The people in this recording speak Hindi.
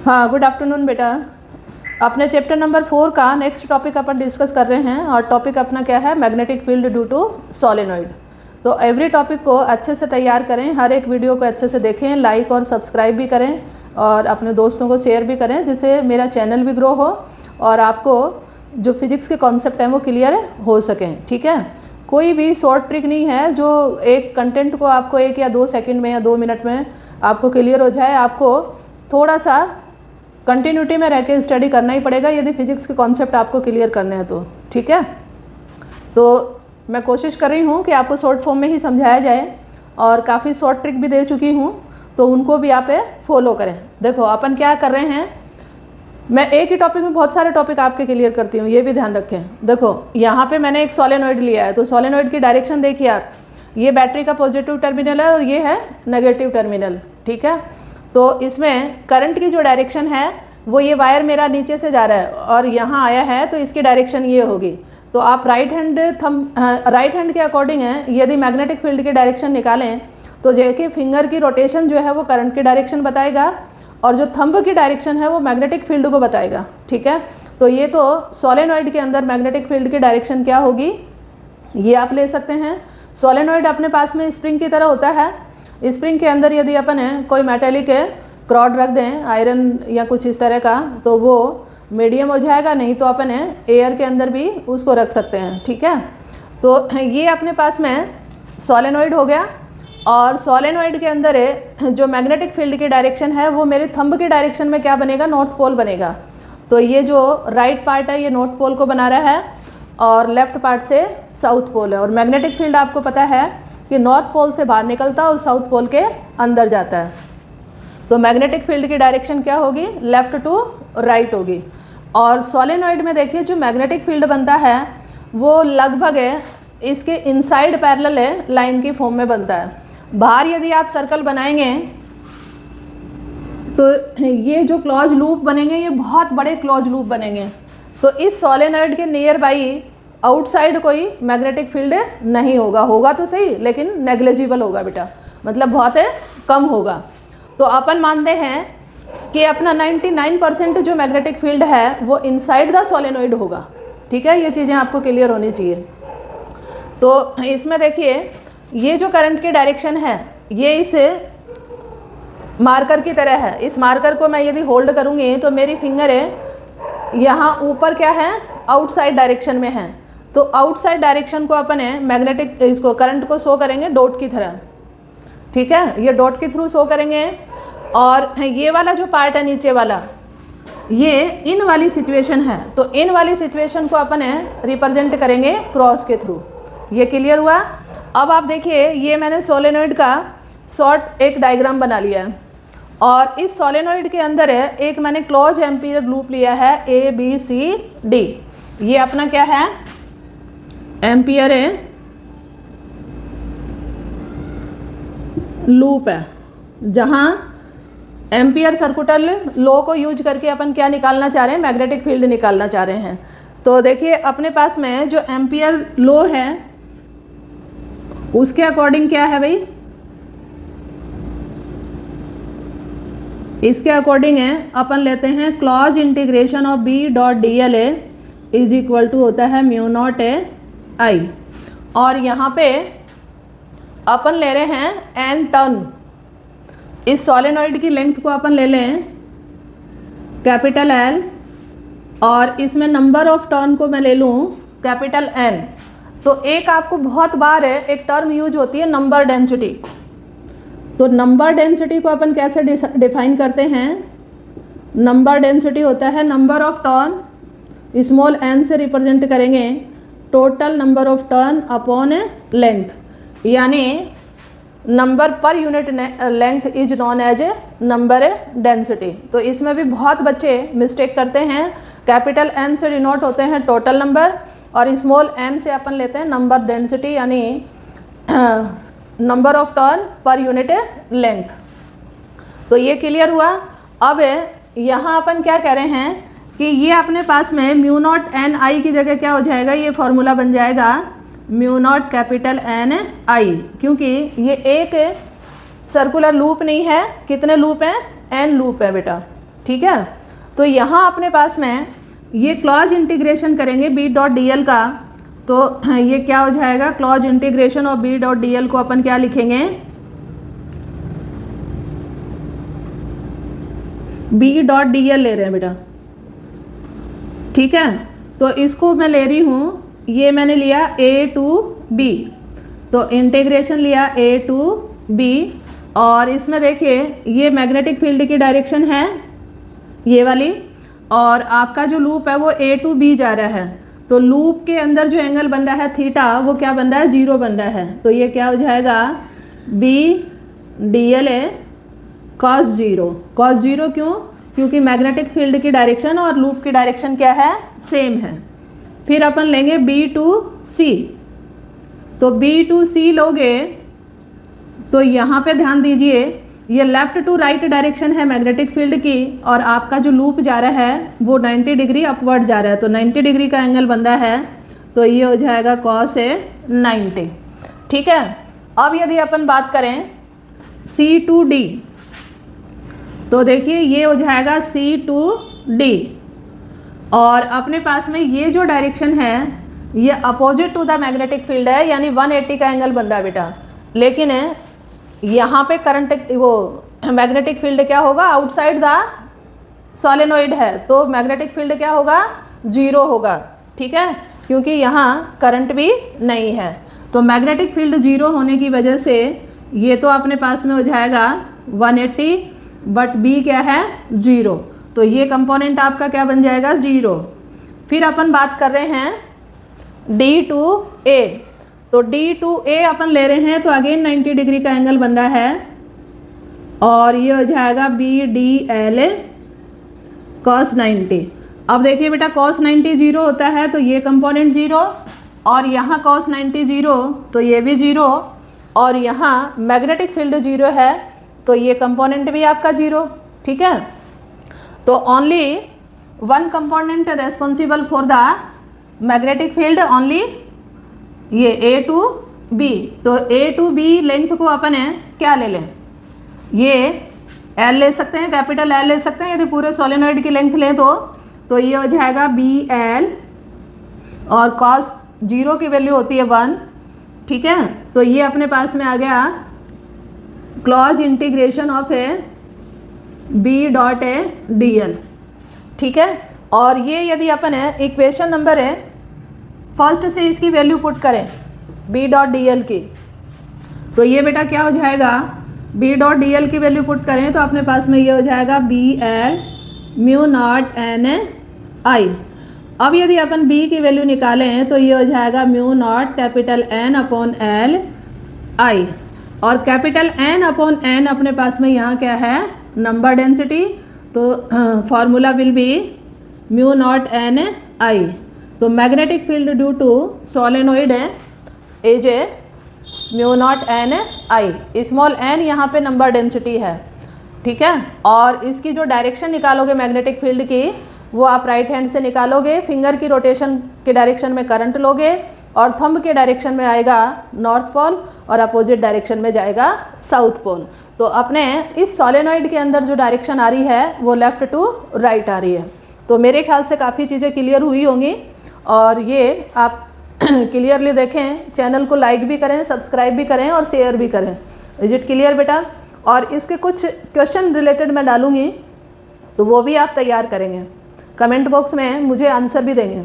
हाँ, गुड आफ्टरनून बेटा। अपने चैप्टर नंबर 4 का नेक्स्ट टॉपिक अपन डिस्कस कर रहे हैं और टॉपिक अपना क्या है, magnetic field due to solenoid. तो एवरी टॉपिक को अच्छे से तैयार करें, हर एक वीडियो को अच्छे से देखें, लाइक और सब्सक्राइब भी करें और अपने दोस्तों को शेयर भी करें, जिससे मेरा चैनल भी ग्रो हो और आपको जो फिजिक्स के कॉन्सेप्ट हैं वो क्लियर हो सकें। ठीक है, कोई भी शॉर्ट ट्रिक नहीं है जो एक कंटेंट को आपको 1 या 2 सेकंड में या 2 मिनट में आपको क्लियर हो जाए। आपको थोड़ा सा कंटिन्यूटी में रह के स्टडी करना ही पड़ेगा यदि फिजिक्स के कॉन्सेप्ट आपको क्लियर करने हैं तो। ठीक है, तो मैं कोशिश कर रही हूँ कि आपको शॉर्ट फॉर्म में ही समझाया जाए और काफ़ी शॉर्ट ट्रिक भी दे चुकी हूँ, तो उनको भी आप फॉलो करें। देखो अपन क्या कर रहे हैं, मैं एक ही टॉपिक में बहुत सारे टॉपिक आपके क्लियर करती हूँ, ये भी ध्यान रखें। देखो यहाँ पे मैंने एक सोलेनॉइड लिया है, तो सोलेनॉइड की डायरेक्शन देखिए आप, ये बैटरी का पॉजिटिव टर्मिनल है और ये है नेगेटिव टर्मिनल। ठीक है, तो इसमें करंट की जो डायरेक्शन है वो ये वायर मेरा नीचे से जा रहा है और यहाँ आया है, तो इसकी डायरेक्शन ये होगी। तो आप राइट हैंड के अकॉर्डिंग है, यदि मैग्नेटिक फील्ड की डायरेक्शन निकालें तो जैसे फिंगर की रोटेशन जो है वो करंट की डायरेक्शन बताएगा और जो थंब की डायरेक्शन है वो मैग्नेटिक फील्ड को बताएगा। ठीक है, तो ये तो सोलेनॉइड के अंदर मैग्नेटिक फील्ड की डायरेक्शन क्या होगी ये आप ले सकते हैं। सोलेनॉइड अपने पास में स्प्रिंग की तरह होता है। स्प्रिंग के अंदर यदि अपन कोई मेटेलिक रॉड रख दें, आयरन या कुछ इस तरह का, तो वो मीडियम हो जाएगा, नहीं तो अपन एयर के अंदर भी उसको रख सकते हैं। ठीक है, तो ये अपने पास में सोलेनॉइड हो गया और सोलेनॉइड के अंदर जो मैग्नेटिक फील्ड की डायरेक्शन है वो मेरे थंब की डायरेक्शन में क्या बनेगा, नॉर्थ पोल बनेगा। तो ये जो राइट पार्ट है ये नॉर्थ पोल को बना रहा है और लेफ्ट पार्ट से साउथ पोल है। और मैग्नेटिक फील्ड आपको पता है कि नॉर्थ पोल से बाहर निकलता है और साउथ पोल के अंदर जाता है। तो मैग्नेटिक फील्ड की डायरेक्शन क्या होगी, लेफ्ट टू राइट होगी। और सोलेनॉइड में देखिए जो मैग्नेटिक फील्ड बनता है वो लगभग इसके इनसाइड पैरेलल लाइन की फॉर्म में बनता है। बाहर यदि आप सर्कल बनाएंगे तो ये जो क्लोज लूप बनेंगे ये बहुत बड़े क्लोज लूप बनेंगे। तो इस सोलेनॉइड के नियर बाई आउटसाइड कोई मैग्नेटिक फील्ड नहीं होगा, होगा तो सही लेकिन नेग्लिजिबल होगा बेटा, मतलब बहुत कम होगा। तो अपन मानते हैं कि अपना 99% जो मैग्नेटिक फील्ड है वो इनसाइड द सोलेनॉइड होगा। ठीक है, ये चीज़ें आपको क्लियर होनी चाहिए। तो इसमें देखिए ये जो करंट की डायरेक्शन है ये इस मार्कर की तरह है। इस मार्कर को मैं यदि होल्ड करूँगी तो मेरी फिंगर यहाँ ऊपर क्या है, आउटसाइड डायरेक्शन में है। तो आउटसाइड डायरेक्शन को अपन मैग्नेटिक इसको करंट को शो करेंगे डॉट की तरह। ठीक है, ये डॉट के थ्रू शो करेंगे और ये वाला जो पार्ट है नीचे वाला ये इन वाली सिचुएशन है, तो इन वाली सिचुएशन को अपन रिप्रेजेंट करेंगे क्रॉस के थ्रू। ये क्लियर हुआ। अब आप देखिए ये मैंने सोलेनॉइड का शॉर्ट एक डायग्राम बना लिया है और इस सोलेनॉइड के अंदर एक मैंने क्लोज एम्पियर लूप लिया है ABCD। ये अपना क्या है, एम्पियर लूप है, जहाँ एम्पियर सर्कुटल लॉ को यूज करके अपन क्या निकालना चाह रहे हैं, मैग्नेटिक फील्ड निकालना चाह रहे हैं। तो देखिए अपने पास में जो एम्पियर लॉ है उसके अकॉर्डिंग क्या है भाई, इसके अकॉर्डिंग है अपन लेते हैं closed integration of B.dl is equal to होता है μ0I। और यहाँ पे अपन ले रहे हैं n टर्न। इस सोलेनॉइड की लेंथ को अपन ले लें कैपिटल L और इसमें नंबर ऑफ टर्न को मैं ले लूँ कैपिटल N। तो एक आपको बहुत बार एक टर्म यूज होती है नंबर डेंसिटी। तो नंबर डेंसिटी को अपन कैसे डिफाइन करते हैं, नंबर डेंसिटी होता है number of turn small n से रिप्रेजेंट करेंगे total number of turn upon length, यानी नंबर पर unit length is known as number density. तो इसमें भी बहुत बच्चे मिस्टेक करते हैं, कैपिटल N से डिनोट होते हैं टोटल नंबर और स्मॉल n से अपन लेते हैं नंबर डेंसिटी, यानी नंबर ऑफ टर्न पर यूनिट लेंथ। तो ये क्लियर हुआ। अब यहाँ अपन क्या कह रहे हैं कि ये अपने पास में μ0NI की जगह क्या हो जाएगा, ये फॉर्मूला बन जाएगा μ0 कैपिटल NI, क्योंकि ये एक सर्कुलर लूप नहीं है, कितने लूप हैं, n लूप है बेटा। ठीक है। तो यहाँ अपने पास में ये क्लॉज इंटीग्रेशन करेंगे बी डॉट डी एल का, तो ये क्या हो जाएगा, closed integration of B dot D L को अपन क्या लिखेंगे, बी डॉट डी एल ले रहे हैं बेटा, ठीक है। तो इसको मैं ले रही हूँ, ये मैंने लिया ए टू बी, तो इंटीग्रेशन लिया ए टू बी, और इसमें देखिए ये मैग्नेटिक फील्ड की डायरेक्शन है ये वाली, और आपका जो लूप है वो ए टू बी जा रहा है, तो लूप के अंदर जो एंगल बन रहा है थीटा वो क्या बन रहा है, 0 बन रहा है। तो ये क्या हो जाएगा, B D L a cos 0। Cos 0 क्यों, क्योंकि मैग्नेटिक फील्ड की डायरेक्शन और लूप की डायरेक्शन क्या है, सेम है। फिर अपन लेंगे बी टू सी, तो बी टू सी लोगे तो यहाँ पे ध्यान दीजिए ये लेफ़्ट टू राइट डायरेक्शन है मैग्नेटिक फील्ड की, और आपका जो लूप जा रहा है वो 90 डिग्री अपवर्ड जा रहा है, तो 90 डिग्री का एंगल बन रहा है, तो ये हो जाएगा कॉस ए 90, ठीक है। अब यदि अपन बात करें सी टू डी, तो देखिए ये हो जाएगा सी टू डी, और अपने पास में ये जो डायरेक्शन है ये opposite to the magnetic field है, यानी 180 का एंगल बन रहा है बेटा। लेकिन यहाँ पे करंट वो मैग्नेटिक फील्ड क्या होगा, आउटसाइड द सोलेनोइड है, तो मैग्नेटिक फील्ड क्या होगा, 0 होगा, ठीक है, क्योंकि यहाँ करंट भी नहीं है। तो मैग्नेटिक फील्ड 0 होने की वजह से ये तो अपने पास में हो जाएगा 180, बट बी क्या है, 0, तो ये कंपोनेंट आपका क्या बन जाएगा, 0। फिर अपन बात कर रहे हैं डी टू ए, तो डी टू ए अपन ले रहे हैं, तो अगेन 90 डिग्री का एंगल बन रहा है, और ये हो जाएगा बी डी एल कॉस 90। अब देखिए बेटा कॉस 90 0 होता है, तो ये कंपोनेंट 0, और यहाँ कॉस 90 0, तो ये भी 0, और यहाँ मैग्नेटिक फील्ड 0 है, तो ये कंपोनेंट भी आपका 0, ठीक है। तो only one component responsible for the magnetic field, only ये ए टू बी, तो ए टू बी लेंथ को अपन क्या ले लें, ये एल ले सकते हैं, कैपिटल एल ले सकते हैं, यदि पूरे सोलेनोइड की लेंथ लें तो ये हो जाएगा बी एल, और कॉस 0 की वैल्यू होती है 1, ठीक है। तो ये अपने पास में आ गया closed integration of a B dot a D L, ठीक है। और ये यदि अपन इक्वेशन नंबर फर्स्ट से इसकी वैल्यू पुट करें बी डॉट डी एल की, तो ये बेटा क्या हो जाएगा, बी डॉट डी एल की वैल्यू पुट करें तो अपने पास में ये हो जाएगा B L mu nought N I. अब यदि अपन बी की वैल्यू निकालें तो ये हो जाएगा mu naught capital N upon L I, और कैपिटल एन अपॉन एन अपने पास में यहाँ क्या है, नंबर डेंसिटी, तो formula will be mu nought N I. तो magnetic field due to solenoid is a mu nought N I, small N यहाँ पे नंबर डेंसिटी है, ठीक है। और इसकी जो डायरेक्शन निकालोगे मैग्नेटिक फील्ड की, वो आप राइट हैंड से निकालोगे, फिंगर की रोटेशन के डायरेक्शन में करंट लोगे, और थंब के डायरेक्शन में आएगा नॉर्थ पोल, और अपोजिट डायरेक्शन में जाएगा साउथ पोल। तो अपने इस सोलेनोइड के अंदर जो डायरेक्शन आ रही है वो लेफ़्ट टू राइट आ रही है। तो मेरे ख्याल से काफ़ी चीज़ें क्लियर हुई होंगी, और ये आप क्लियरली देखें, चैनल को लाइक भी करें, सब्सक्राइब भी करें, और शेयर भी करें। इज इट क्लियर बेटा? और इसके कुछ क्वेश्चन रिलेटेड मैं डालूँगी, तो वो भी आप तैयार करेंगे, कमेंट बॉक्स में मुझे आंसर भी देंगे।